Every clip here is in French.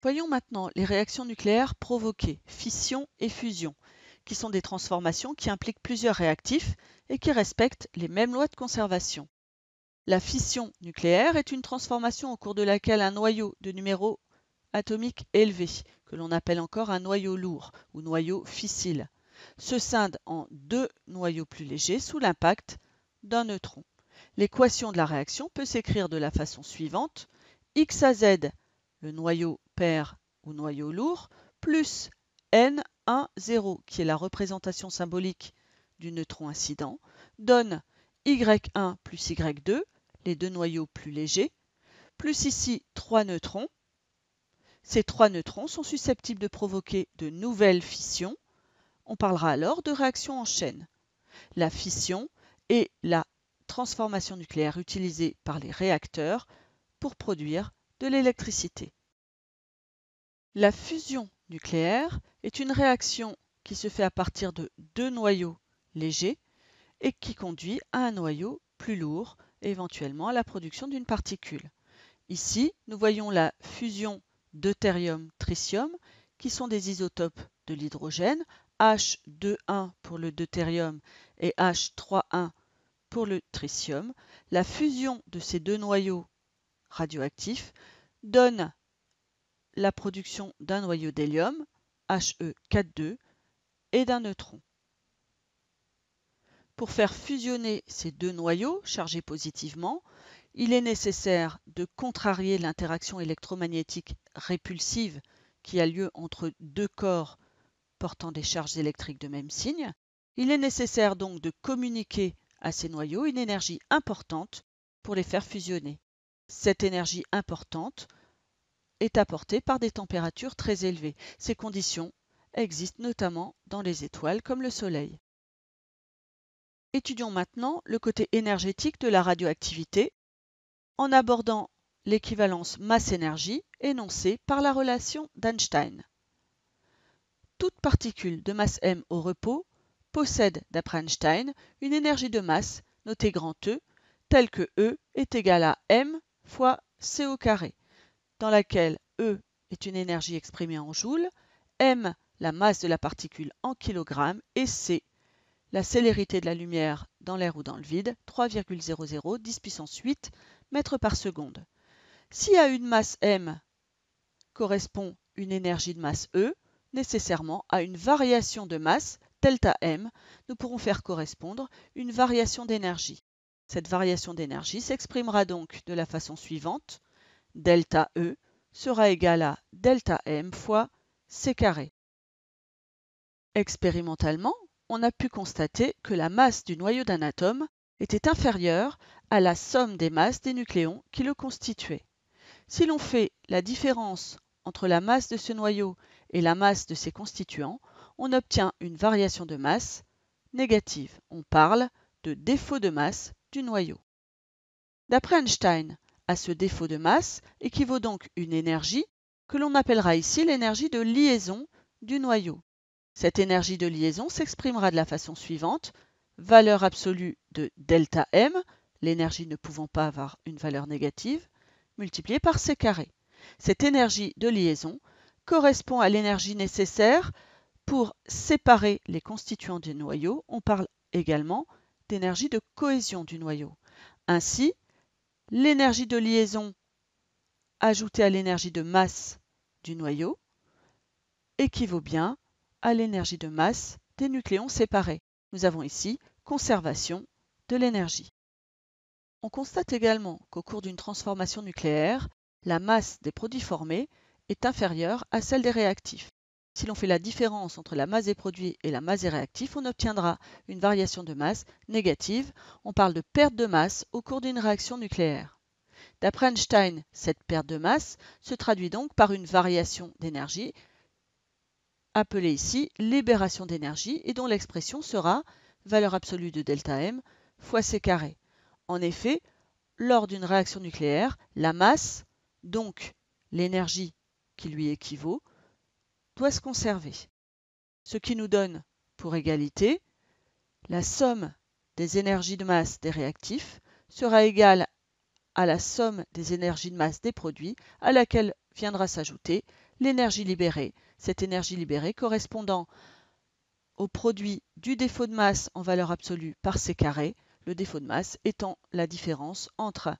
Voyons maintenant les réactions nucléaires provoquées, fission et fusion, qui sont des transformations qui impliquent plusieurs réactifs et qui respectent les mêmes lois de conservation. La fission nucléaire est une transformation au cours de laquelle un noyau de numéro atomique élevé, que l'on appelle encore un noyau lourd ou noyau fissile, se scinde en deux noyaux plus légers sous l'impact d'un neutron. L'équation de la réaction peut s'écrire de la façon suivante: X à Z, le noyau pair ou noyau lourd, plus N1, 0, qui est la représentation symbolique du neutron incident, donne Y1 plus Y2, les deux noyaux plus légers, plus ici 3 neutrons. Ces 3 neutrons sont susceptibles de provoquer de nouvelles fissions. On parlera alors de réaction en chaîne. La fission est la transformation nucléaire utilisée par les réacteurs pour produire de l'électricité. La fusion nucléaire est une réaction qui se fait à partir de deux noyaux légers et qui conduit à un noyau plus lourd et éventuellement à la production d'une particule. Ici, nous voyons la fusion deutérium-tritium qui sont des isotopes de l'hydrogène, H2,1 pour le deutérium et H3,1 pour le tritium. La fusion de ces deux noyaux radioactifs donne la production d'un noyau d'hélium, He4,2, et d'un neutron. Pour faire fusionner ces deux noyaux chargés positivement, il est nécessaire de contrarier l'interaction électromagnétique répulsive qui a lieu entre deux corps portant des charges électriques de même signe. Il est nécessaire donc de communiquer à ces noyaux une énergie importante pour les faire fusionner. Cette énergie importante est apportée par des températures très élevées. Ces conditions existent notamment dans les étoiles comme le Soleil. Étudions maintenant le côté énergétique de la radioactivité en abordant l'équivalence masse-énergie énoncée par la relation d'Einstein. Toute particule de masse m au repos possède, d'après Einstein, une énergie de masse, notée grand E, telle que E est égale à m fois c au carré, dans laquelle E est une énergie exprimée en joules, m la masse de la particule en kilogrammes et c la célérité de la lumière dans l'air ou dans le vide, 3,00 10 puissance 8 mètres par seconde. Si à une masse m correspond une énergie de masse E, nécessairement à une variation de masse, delta m, nous pourrons faire correspondre une variation d'énergie. Cette variation d'énergie s'exprimera donc de la façon suivante: delta E sera égal à delta m fois c carré. Expérimentalement, on a pu constater que la masse du noyau d'un atome était inférieure à la somme des masses des nucléons qui le constituaient. Si l'on fait la différence entre la masse de ce noyau et la masse de ses constituants, on obtient une variation de masse négative. On parle de défaut de masse du noyau. D'après Einstein, à ce défaut de masse équivaut donc une énergie que l'on appellera ici l'énergie de liaison du noyau. Cette énergie de liaison s'exprimera de la façon suivante: valeur absolue de delta m, l'énergie ne pouvant pas avoir une valeur négative, multipliée par c carré. Cette énergie de liaison correspond à l'énergie nécessaire pour séparer les constituants du noyau. On parle également d'énergie de cohésion du noyau. Ainsi, l'énergie de liaison ajoutée à l'énergie de masse du noyau équivaut bien à l'énergie de masse des nucléons séparés. Nous avons ici conservation de l'énergie. On constate également qu'au cours d'une transformation nucléaire, la masse des produits formés est inférieure à celle des réactifs. Si l'on fait la différence entre la masse des produits et la masse des réactifs, on obtiendra une variation de masse négative. On parle de perte de masse au cours d'une réaction nucléaire. D'après Einstein, cette perte de masse se traduit donc par une variation d'énergie appelée ici libération d'énergie et dont l'expression sera valeur absolue de delta m fois c carré. En effet, lors d'une réaction nucléaire, la masse, donc l'énergie qui lui équivaut, doit se conserver. Ce qui nous donne, pour égalité, la somme des énergies de masse des réactifs sera égale à la somme des énergies de masse des produits, à laquelle viendra s'ajouter l'énergie libérée. Cette énergie libérée correspondant au produit du défaut de masse en valeur absolue par C carré, le défaut de masse étant la différence entre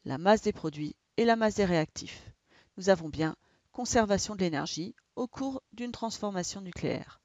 la masse des produits et la masse des réactifs. Nous avons bien conservation de l'énergie au cours d'une transformation nucléaire.